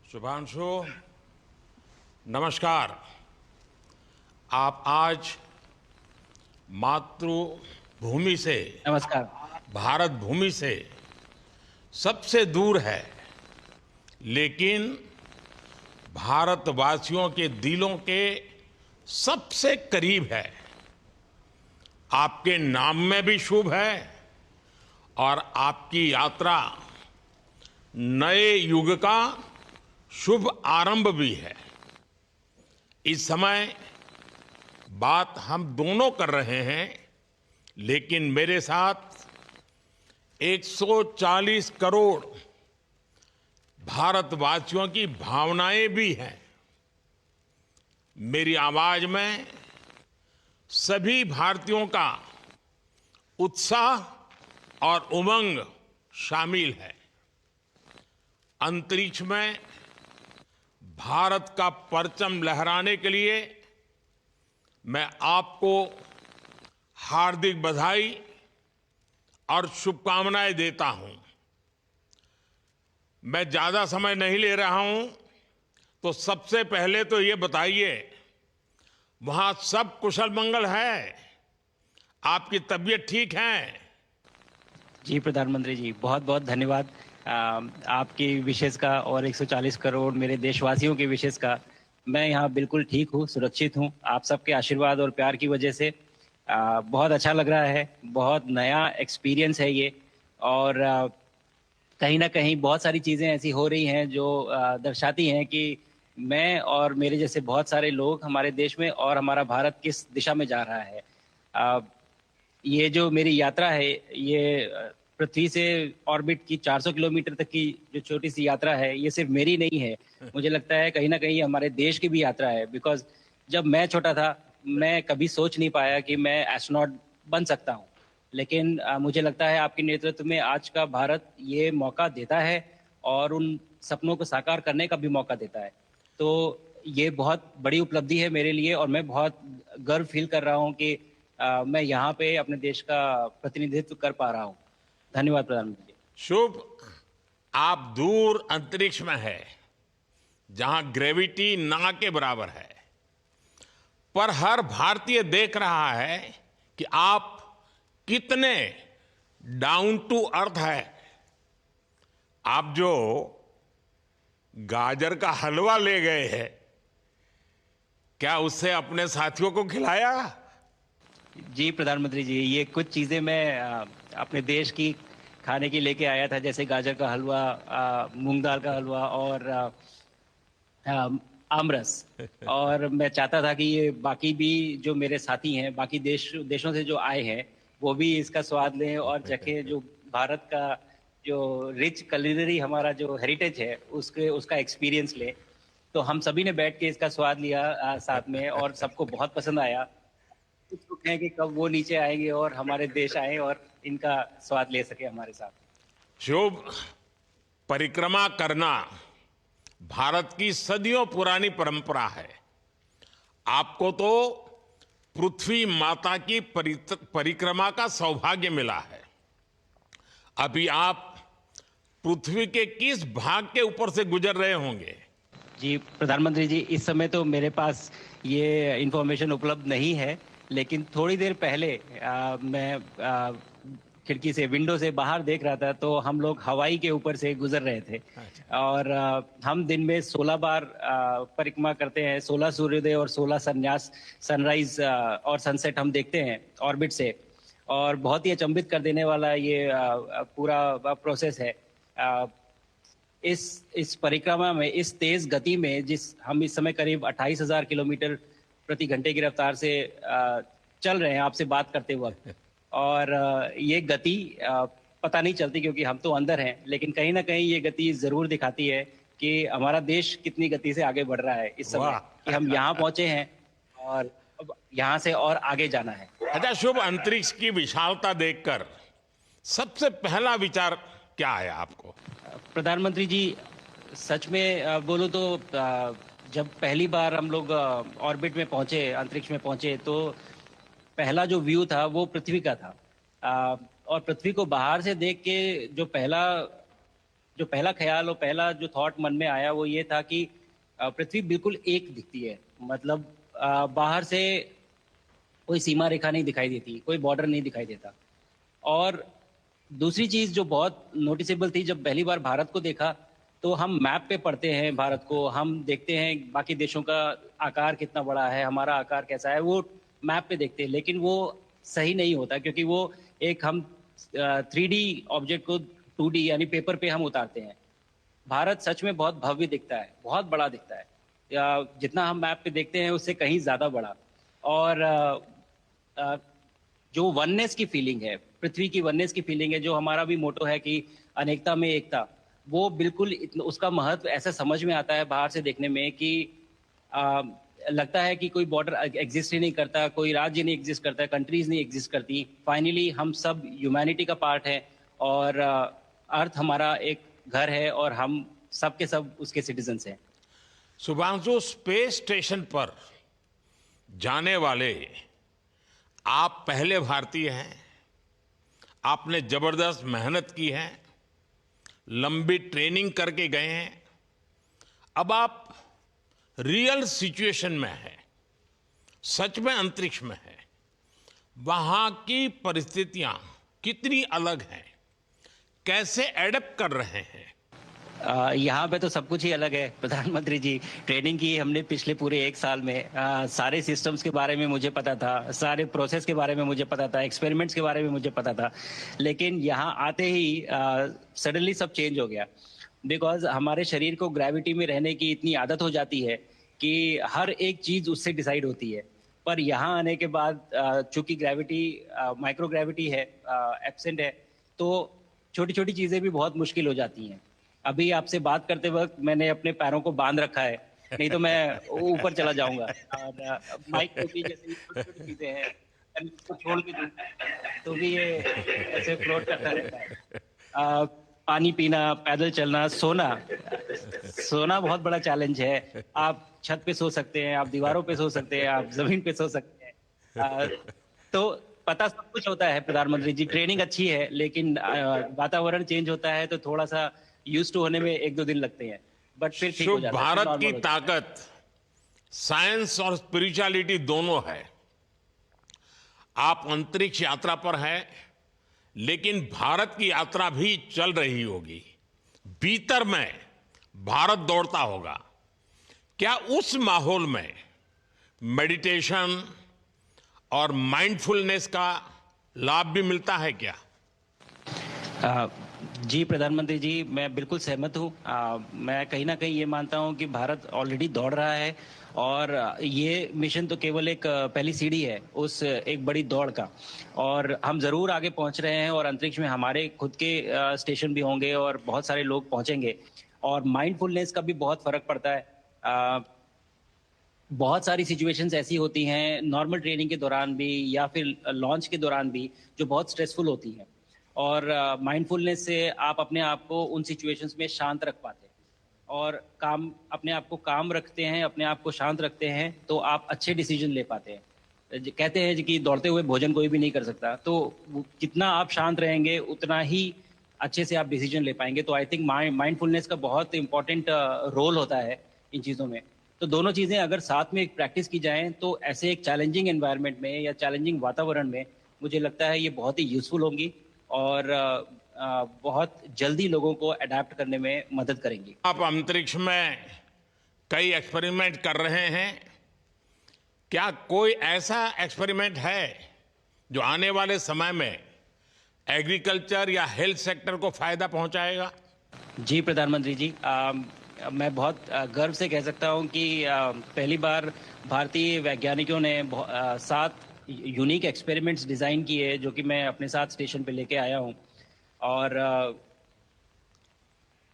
शुभांशु, नमस्कार। आप आज मातृभूमि से, नमस्कार। भारत भूमि से सबसे दूर है, लेकिन भारतवासियों के दिलों के सबसे करीब है। आपके नाम में भी शुभ है और आपकी यात्रा नए युग का शुभ आरंभ भी है। इस समय बात हम दोनों कर रहे हैं, लेकिन मेरे साथ 140 करोड़ भारतवासियों की भावनाएं भी हैं। मेरी आवाज में सभी भारतीयों का उत्साह और उमंग शामिल है। अंतरिक्ष में भारत का परचम लहराने के लिए मैं आपको हार्दिक बधाई और शुभकामनाएं देता हूं। मैं ज्यादा समय नहीं ले रहा हूं, तो सबसे पहले तो ये बताइए, वहां सब कुशल मंगल है? आपकी तबीयत ठीक है? जी प्रधानमंत्री जी, बहुत बहुत धन्यवाद आपकी विशेष का और 140 करोड़ मेरे देशवासियों की विशेष का। मैं यहाँ बिल्कुल ठीक हूँ, सुरक्षित हूँ। आप सबके आशीर्वाद और प्यार की वजह से बहुत अच्छा लग रहा है। बहुत नया एक्सपीरियंस है ये। और कहीं ना कहीं बहुत सारी चीज़ें ऐसी हो रही हैं जो दर्शाती हैं कि मैं और मेरे जैसे बहुत सारे लोग हमारे देश में और हमारा भारत किस दिशा में जा रहा है। अ, ये जो मेरी यात्रा है, ये पृथ्वी से ऑर्बिट की 400 किलोमीटर तक की जो छोटी सी यात्रा है, ये सिर्फ मेरी नहीं है। मुझे लगता है कहीं ना कहीं हमारे देश की भी यात्रा है। बिकॉज जब मैं छोटा था, मैं कभी सोच नहीं पाया कि मैं एस्ट्रोनॉट बन सकता हूँ। लेकिन मुझे लगता है आपके नेतृत्व में आज का भारत ये मौका देता है और उन सपनों को साकार करने का भी मौका देता है। तो ये बहुत बड़ी उपलब्धि है मेरे लिए और मैं बहुत गर्व फील कर रहा हूँ कि मैं यहाँ पे अपने देश का प्रतिनिधित्व कर पा रहा हूँ। धन्यवाद प्रधानमंत्री जी। शुभ। आप दूर अंतरिक्ष में है, जहां ग्रेविटी ना के बराबर है, पर हर भारतीय देख रहा है कि आप कितने डाउन टू अर्थ है। आप जो गाजर का हलवा ले गए हैं, क्या उससे अपने साथियों को खिलाया? जी प्रधानमंत्री जी, ये कुछ चीज़ें मैं अपने देश की खाने की लेके आया था, जैसे गाजर का हलवा, मूंग दाल का हलवा और आमरस। और मैं चाहता था कि ये बाकी भी जो मेरे साथी हैं, बाकी देशों से जो आए हैं, वो भी इसका स्वाद लें और चखें। जो भारत का जो रिच culinary हमारा जो हेरिटेज है, उसके उसका एक्सपीरियंस लें। तो हम सभी ने बैठ के इसका स्वाद लिया साथ में, और सबको बहुत पसंद आया। कुछ लोग हैं कि कब वो नीचे आएंगे और हमारे देश आए और इनका स्वाद ले सके हमारे साथ। शुभ। परिक्रमा करना भारत की सदियों पुरानी परंपरा है। आपको तो पृथ्वी माता की परिक्रमा का सौभाग्य मिला है। अभी आप पृथ्वी के किस भाग के ऊपर से गुजर रहे होंगे? जी प्रधानमंत्री जी, इस समय तो मेरे पास ये इंफॉर्मेशन उपलब्ध नहीं है। लेकिन थोड़ी देर पहले मैं खिड़की से, विंडो से बाहर देख रहा था, तो हम लोग हवाई के ऊपर से गुजर रहे थे। अच्छा। और हम दिन में 16 बार परिक्रमा करते हैं। 16 सूर्योदय और 16 संन्यास, सनराइज और सनसेट हम देखते हैं ऑर्बिट से। और बहुत ही अचंभित कर देने वाला ये पूरा प्रोसेस है। इस परिक्रमा में, इस तेज गति में, जिस हम इस समय करीब 28,000 किलोमीटर प्रति घंटे की रफ्तार से चल रहे हैं आपसे बात करते वक्त। और ये गति पता नहीं चलती क्योंकि हम तो अंदर हैं, लेकिन कहीं ना कहीं ये गति जरूर दिखाती है कि हमारा देश कितनी गति से आगे बढ़ रहा है इस समय, कि हम यहाँ पहुंचे हैं और अब यहाँ से और आगे जाना है। अच्छा शुभ, अंतरिक्ष की विशालता देखकर सबसे पहला विचार क्या आया आपको? प्रधानमंत्री जी, सच में बोलो तो जब पहली बार हम लोग ऑर्बिट में पहुंचे, अंतरिक्ष में पहुंचे, तो पहला जो व्यू था वो पृथ्वी का था। और पृथ्वी को बाहर से देख के जो पहला जो पहला ख्याल और पहला जो थॉट मन में आया वो ये था कि पृथ्वी बिल्कुल एक दिखती है। मतलब बाहर से कोई सीमा रेखा नहीं दिखाई देती, कोई बॉर्डर नहीं दिखाई देता। और दूसरी चीज जो बहुत नोटिसेबल थी, जब पहली बार भारत को देखा तो हम मैप पे पढ़ते हैं भारत को, हम देखते हैं बाकी देशों का आकार कितना बड़ा है, हमारा आकार कैसा है, वो मैप पे देखते हैं। लेकिन वो सही नहीं होता, क्योंकि वो एक हम 3D ऑब्जेक्ट को 2D यानी पेपर पे हम उतारते हैं। भारत सच में बहुत भव्य दिखता है, बहुत बड़ा दिखता है, या जितना हम मैप पे देखते हैं उससे कहीं ज्यादा बड़ा। और अ, जो वननेस की फीलिंग है, पृथ्वी की वननेस की फीलिंग है, जो हमारा भी मोटो है कि अनेकता में एकता, वो बिल्कुल उसका महत्व ऐसा समझ में आता है बाहर से देखने में कि आ, लगता है कि कोई बॉर्डर एग्जिस्ट ही नहीं करता, कोई राज्य नहीं एग्जिस्ट करता, कंट्रीज नहीं एग्जिस्ट करती। फाइनली हम सब ह्यूमैनिटी का पार्ट है, और अर्थ हमारा एक घर है, और हम सब के सब उसके सिटीजन्स हैं। शुभांशु, स्पेस स्टेशन पर जाने वाले आप पहले भारतीय हैं। आपने जबरदस्त मेहनत की है, लंबी ट्रेनिंग करके गए हैं। अब आप रियल सिचुएशन में हैं, सच में अंतरिक्ष में हैं। वहां की परिस्थितियां कितनी अलग हैं, कैसे एडप्ट कर रहे हैं? यहाँ पे तो सब कुछ ही अलग है प्रधानमंत्री जी। ट्रेनिंग की हमने पिछले पूरे 1 साल में। सारे सिस्टम्स के बारे में मुझे पता था, सारे प्रोसेस के बारे में मुझे पता था, एक्सपेरिमेंट्स के बारे में मुझे पता था। लेकिन यहाँ आते ही सडनली सब चेंज हो गया, बिकॉज हमारे शरीर को ग्रेविटी में रहने की इतनी आदत हो जाती है कि हर एक चीज उससे डिसाइड होती है। पर यहाँ आने के बाद चूंकि ग्रेविटी माइक्रो ग्रेविटी है, एब्सेंट है, तो छोटी छोटी चीजें भी बहुत मुश्किल हो जाती हैं। अभी आपसे बात करते वक्त मैंने अपने पैरों को बांध रखा है, नहीं तो मैं ऊपर चला जाऊंगा। और माइक पे भी जैसे छोटी छोटी चीजें हैं, अगर इसको छोड़ भी दूं तो भी ये ऐसे फ्लोट करता रहता है। पानी पीना, पैदल चलना, सोना। सोना बहुत बड़ा चैलेंज है। आप छत पे सो सकते हैं, आप दीवारों पे सो सकते हैं, आप जमीन पे सो सकते हैं। तो पता सब कुछ होता है प्रधानमंत्री जी, ट्रेनिंग अच्छी है, लेकिन वातावरण चेंज होता है तो थोड़ा सा यूज टू होने में 1-2 दिन लगते हैं, बट फिर ठीक हो शुभ, जाता है, फिर भारत नॉर्मल की हो जाता है। ताकत साइंस और स्पिरिचुअलिटी दोनों है। आप अंतरिक्ष यात्रा पर हैं, लेकिन भारत की यात्रा भी चल रही होगी। भीतर में भारत दौड़ता होगा। क्या उस माहौल में मेडिटेशन और माइंडफुलनेस का लाभ भी मिलता है क्या? अ, जी प्रधानमंत्री जी, मैं बिल्कुल सहमत हूँ। मैं कहीं ना कहीं ये मानता हूँ कि भारत ऑलरेडी दौड़ रहा है, और ये मिशन तो केवल एक पहली सीढ़ी है उस एक बड़ी दौड़ का। और हम जरूर आगे पहुंच रहे हैं, और अंतरिक्ष में हमारे खुद के स्टेशन भी होंगे और बहुत सारे लोग पहुंचेंगे। और माइंडफुलनेस का भी बहुत फर्क पड़ता है। अ, बहुत सारी सिचुएशंस ऐसी होती हैं नॉर्मल ट्रेनिंग के दौरान भी, या फिर लॉन्च के दौरान भी, जो बहुत स्ट्रेसफुल होती हैं। और माइंडफुलनेस से आप अपने आप को उन सिचुएशंस में शांत रख पाते हैं, और काम अपने आप को काम रखते हैं, अपने आप को शांत रखते हैं, तो आप अच्छे डिसीजन ले पाते हैं। कहते हैं कि दौड़ते हुए भोजन कोई भी नहीं कर सकता, तो जितना आप शांत रहेंगे उतना ही अच्छे से आप डिसीजन ले पाएंगे। तो आई थिंक माइंडफुलनेस का बहुत इंपॉर्टेंट रोल होता है इन चीज़ों में। तो दोनों चीज़ें अगर साथ में प्रैक्टिस की जाएं तो ऐसे एक चैलेंजिंग एनवायरनमेंट में या चैलेंजिंग वातावरण में मुझे लगता है ये बहुत ही यूजफुल होंगी, और बहुत जल्दी लोगों को अडेप्ट करने में मदद करेंगी। आप अंतरिक्ष में कई एक्सपेरिमेंट कर रहे हैं। क्या कोई ऐसा एक्सपेरिमेंट है जो आने वाले समय में एग्रीकल्चर या हेल्थ सेक्टर को फायदा पहुंचाएगा? जी प्रधानमंत्री जी, मैं बहुत गर्व से कह सकता हूं कि पहली बार भारतीय वैज्ञानिकों ने 7 यूनिक एक्सपेरिमेंट्स डिज़ाइन किए, जो कि मैं अपने साथ स्टेशन पे लेके आया हूं। और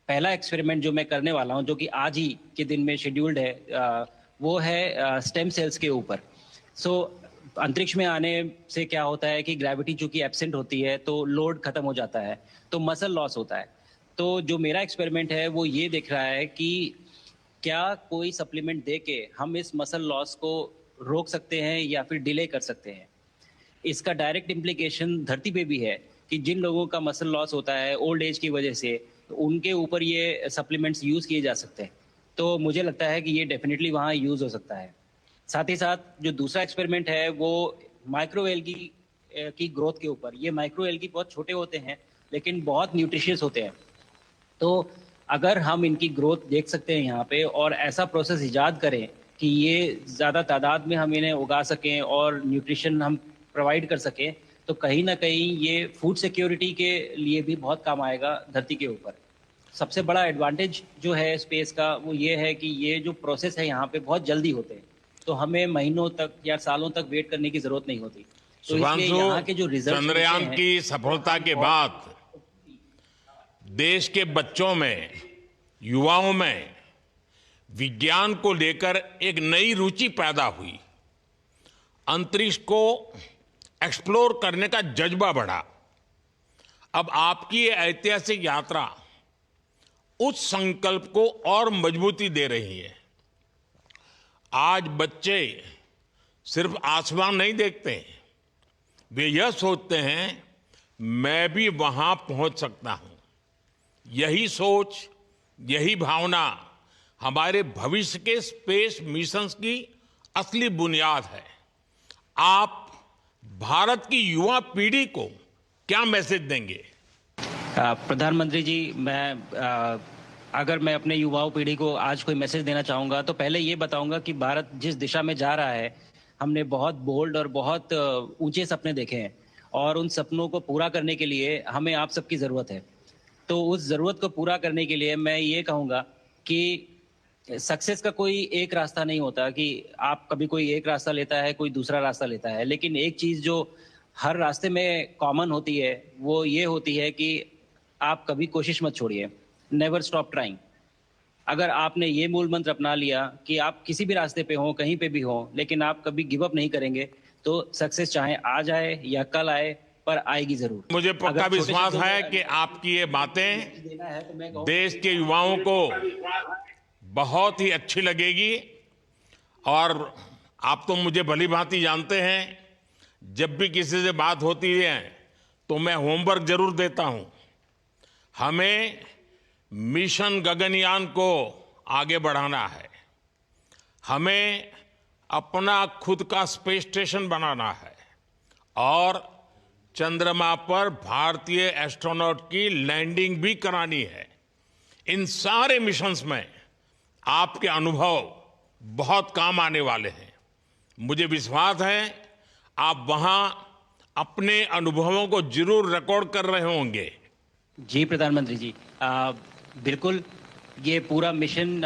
पहला एक्सपेरिमेंट जो मैं करने वाला हूं, जो कि आज ही के दिन में शेड्यूल्ड है, वो है स्टेम सेल्स के ऊपर। सो अंतरिक्ष में आने से क्या होता है कि ग्रेविटी चूंकि एब्सेंट होती है तो लोड खत्म हो जाता है, तो मसल लॉस होता है। तो जो मेरा एक्सपेरिमेंट है वो ये देख रहा है कि क्या कोई सप्लीमेंट दे के हम इस मसल लॉस को रोक सकते हैं या फिर डिले कर सकते हैं। इसका डायरेक्ट इम्प्लीकेशन धरती पे भी है कि जिन लोगों का मसल लॉस होता है ओल्ड एज की वजह से, उनके ऊपर ये सप्लीमेंट्स यूज़ किए जा सकते हैं। तो मुझे लगता है कि ये डेफ़िनिटली वहाँ यूज़ हो सकता है। साथ ही साथ जो दूसरा एक्सपेरिमेंट है वो माइक्रो एल्गी की ग्रोथ के ऊपर। ये माइक्रो एल्गी बहुत छोटे होते हैं लेकिन बहुत न्यूट्रिशियस होते हैं। तो अगर हम इनकी ग्रोथ देख सकते हैं यहाँ पे और ऐसा प्रोसेस इजाद करें कि ये ज़्यादा तादाद में हम इन्हें उगा सकें और न्यूट्रिशन हम प्रोवाइड कर सकें, तो कहीं न कहीं ये फूड सिक्योरिटी के लिए भी बहुत काम आएगा धरती के ऊपर। सबसे बड़ा एडवांटेज जो है स्पेस का वो ये है कि ये जो प्रोसेस है यहाँ पे बहुत जल्दी होते हैं। तो हमें महीनों तक या सालों तक वेट करने की ज़रूरत नहीं होती। तो इसलिए शुभांशु, यहाँ के जो रिजल्ट्स मिलते चंद्रयान हैं की सफलता के बाद देश के बच्चों में, युवाओं में विज्ञान को लेकर एक नई रुचि पैदा हुई। अंतरिक्ष को एक्सप्लोर करने का जज्बा बढ़ा। अब आपकी ये ऐतिहासिक यात्रा उस संकल्प को और मजबूती दे रही है। आज बच्चे सिर्फ आसमान नहीं देखते, वे यह सोचते हैं मैं भी वहां पहुंच सकता हूं। यही सोच, यही भावना हमारे भविष्य के स्पेस मिशंस की असली बुनियाद है। आप भारत की युवा पीढ़ी को क्या मैसेज देंगे? प्रधानमंत्री जी, अगर मैं अपने युवाओं पीढ़ी को आज कोई मैसेज देना चाहूँगा तो पहले ये बताऊँगा कि भारत जिस दिशा में जा रहा है, हमने बहुत बोल्ड और बहुत ऊंचे सपने देखे हैं और उन सपनों को पूरा करने के लिए हमें आप सबकी ज़रूरत है। तो उस ज़रूरत को पूरा करने के लिए मैं ये कहूँगा कि सक्सेस का कोई एक रास्ता नहीं होता कि आप कभी कोई एक रास्ता लेता है, कोई दूसरा रास्ता लेता है। लेकिन एक चीज़ जो हर रास्ते में कॉमन होती है, वो ये होती है कि आप कभी कोशिश मत छोड़िए। Never stop trying. अगर आपने ये मूल मंत्र अपना लिया कि आप किसी भी रास्ते पे हों, कहीं पे भी हों, लेकिन आप कभी गिव अप नहीं करेंगे, तो सक्सेस चाहे आज आए या कल आए, पर आएगी ज़रूर। मुझे पक्का अगर छोटे विश्वास शब्दों है में कि आपकी ये बातें देना है तो मैं कहूँ देश के युवाओं को बहुत ही अच्छी लगेगी। और आप तो मुझे भली भांति जानते हैं, जब भी किसी से बात होती है तो मैं होमवर्क जरूर देता हूं। हमें मिशन गगनयान को आगे बढ़ाना है। हमें अपना खुद का स्पेस स्टेशन बनाना है और चंद्रमा पर भारतीय एस्ट्रोनॉट की लैंडिंग भी करानी है। इन सारे मिशंस में आपके अनुभव बहुत काम आने वाले हैं। मुझे विश्वास है आप वहां अपने अनुभवों को जरूर रिकॉर्ड कर रहे होंगे। जी प्रधानमंत्री जी, बिल्कुल। ये पूरा मिशन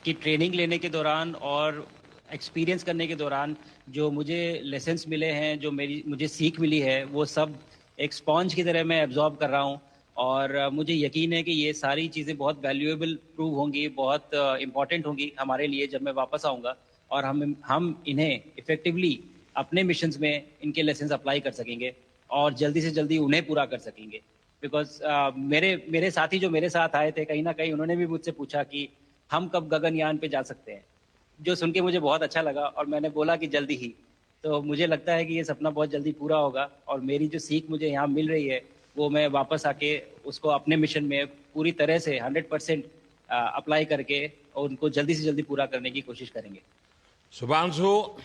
की ट्रेनिंग लेने के दौरान और एक्सपीरियंस करने के दौरान जो मुझे लेसन्स मिले हैं, जो मुझे सीख मिली है, वो सब एक स्पॉन्ज की तरह मैं एब्जॉर्ब कर रहा हूँ। और मुझे यकीन है कि ये सारी चीज़ें बहुत वैल्यूएबल प्रूव होंगी, बहुत इम्पॉर्टेंट होंगी हमारे लिए जब मैं वापस आऊँगा। और हम इन्हें इफ़ेक्टिवली अपने मिशंस में इनके लेसन्स अप्लाई कर सकेंगे और जल्दी से जल्दी उन्हें पूरा कर सकेंगे। बिकॉज मेरे साथी जो मेरे साथ आए थे, कहीं ना कहीं उन्होंने भी मुझसे पूछा कि हम कब गगनयान पे जा सकते हैं, जो सुन के मुझे बहुत अच्छा लगा और मैंने बोला कि जल्दी ही। तो मुझे लगता है कि ये सपना बहुत जल्दी पूरा होगा और मेरी जो सीख मुझे यहाँ मिल रही है वो मैं वापस आके उसको अपने मिशन में पूरी तरह से 100% अप्लाई करके और उनको जल्दी से जल्दी पूरा करने की कोशिश करेंगे। शुभांशु,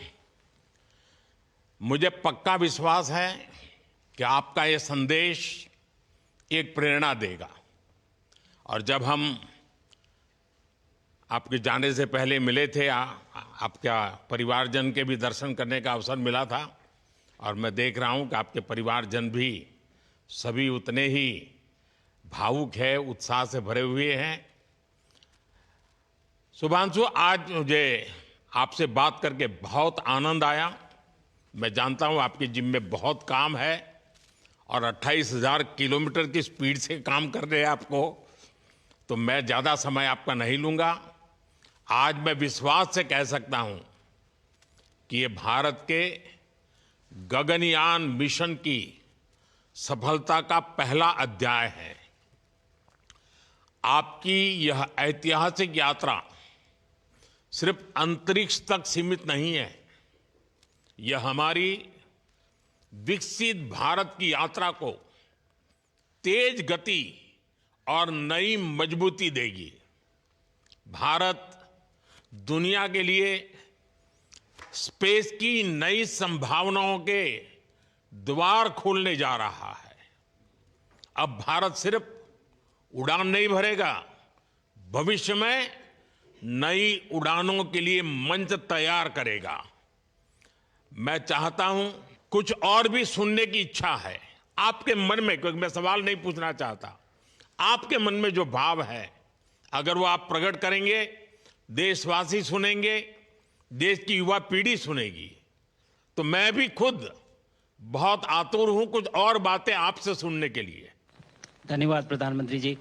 मुझे पक्का विश्वास है कि आपका ये संदेश एक प्रेरणा देगा। और जब हम आपके जाने से पहले मिले थे, आपका परिवारजन के भी दर्शन करने का अवसर मिला था और मैं देख रहा हूं कि आपके परिवारजन भी सभी उतने ही भावुक है, उत्साह से भरे हुए हैं। शुभांशु, आज मुझे आपसे बात करके बहुत आनंद आया। मैं जानता हूं आपकी जिम में बहुत काम है और 28,000 किलोमीटर की स्पीड से काम कर रहे हैं आपको, तो मैं ज़्यादा समय आपका नहीं लूँगा। आज मैं विश्वास से कह सकता हूं कि ये भारत के गगनयान मिशन की सफलता का पहला अध्याय है। आपकी यह ऐतिहासिक यात्रा सिर्फ अंतरिक्ष तक सीमित नहीं है, यह हमारी विकसित भारत की यात्रा को तेज गति और नई मजबूती देगी। भारत दुनिया के लिए स्पेस की नई संभावनाओं के द्वार खोलने जा रहा है। अब भारत सिर्फ उड़ान नहीं भरेगा, भविष्य में नई उड़ानों के लिए मंच तैयार करेगा। मैं चाहता हूं, कुछ और भी सुनने की इच्छा है आपके मन में, क्योंकि मैं सवाल नहीं पूछना चाहता, आपके मन में जो भाव है अगर वो आप प्रकट करेंगे, देशवासी सुनेंगे, देश की युवा पीढ़ी सुनेगी, तो मैं भी खुद बहुत आतुर हूं कुछ और बातें आपसे सुनने के लिए। धन्यवाद प्रधानमंत्री जी।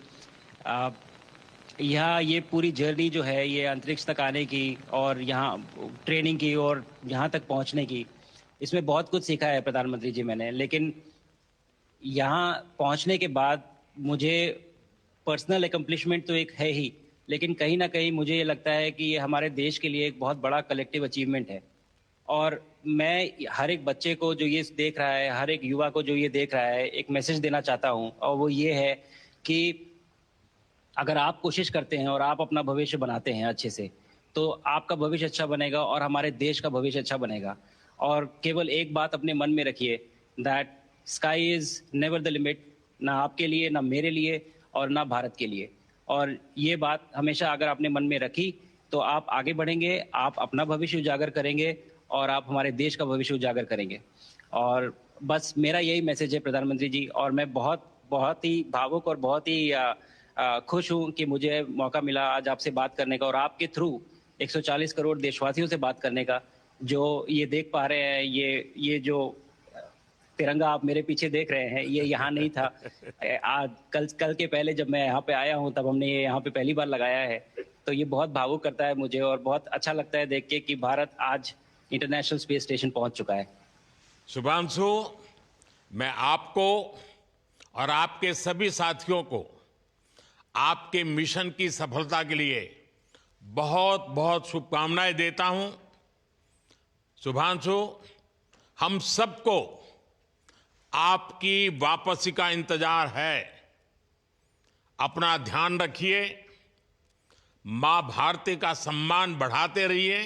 यहाँ ये पूरी जर्नी जो है, ये अंतरिक्ष तक आने की और यहाँ ट्रेनिंग की और यहाँ तक पहुँचने की, इसमें बहुत कुछ सीखा है प्रधानमंत्री जी मैंने। लेकिन यहाँ पहुँचने के बाद मुझे पर्सनल एकम्प्लिशमेंट तो एक है ही, लेकिन कहीं ना कहीं मुझे ये लगता है कि ये हमारे देश के लिए एक बहुत बड़ा कलेक्टिव अचीवमेंट है। और मैं हर एक बच्चे को जो ये देख रहा है, हर एक युवा को जो ये देख रहा है, एक मैसेज देना चाहता हूँ, और वो ये है कि अगर आप कोशिश करते हैं और आप अपना भविष्य बनाते हैं अच्छे से, तो आपका भविष्य अच्छा बनेगा और हमारे देश का भविष्य अच्छा बनेगा। और केवल एक बात अपने मन में रखिए, that sky is never the limit, ना आपके लिए, ना मेरे लिए और ना भारत के लिए। और ये बात हमेशा अगर आपने मन में रखी तो आप आगे बढ़ेंगे, आप अपना भविष्य उजागर करेंगे और आप हमारे देश का भविष्य उजागर करेंगे। और बस मेरा यही मैसेज है प्रधानमंत्री जी। और मैं बहुत ही भावुक और बहुत ही खुश हूं कि मुझे मौका मिला आज आपसे बात करने का और आपके थ्रू 140 करोड़ देशवासियों से बात करने का। जो ये देख पा रहे हैं, ये जो तिरंगा आप मेरे पीछे देख रहे हैं, ये यहाँ नहीं था। आज कल के पहले जब मैं यहाँ पे आया हूँ तब हमने ये यहाँ पे पहली बार लगाया है। तो ये बहुत भावुक करता है मुझे और बहुत अच्छा लगता है देख के कि भारत आज इंटरनेशनल स्पेस स्टेशन पहुंच चुका है। शुभांशु, मैं आपको और आपके सभी साथियों को आपके मिशन की सफलता के लिए बहुत बहुत शुभकामनाएं देता हूं। शुभांशु, हम सबको आपकी वापसी का इंतजार है। अपना ध्यान रखिए, मां भारती का सम्मान बढ़ाते रहिए।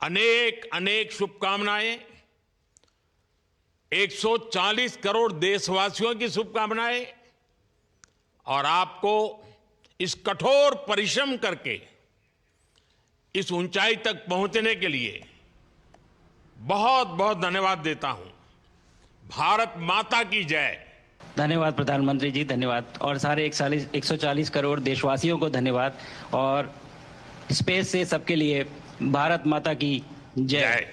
अनेक अनेक शुभकामनाएं, 140 करोड़ देशवासियों की शुभकामनाएं, और आपको इस कठोर परिश्रम करके इस ऊंचाई तक पहुंचने के लिए बहुत बहुत धन्यवाद देता हूं। भारत माता की जय। धन्यवाद प्रधानमंत्री जी, धन्यवाद। और सारे 140 करोड़ देशवासियों को धन्यवाद। और स्पेस से सबके लिए भारत माता की जय।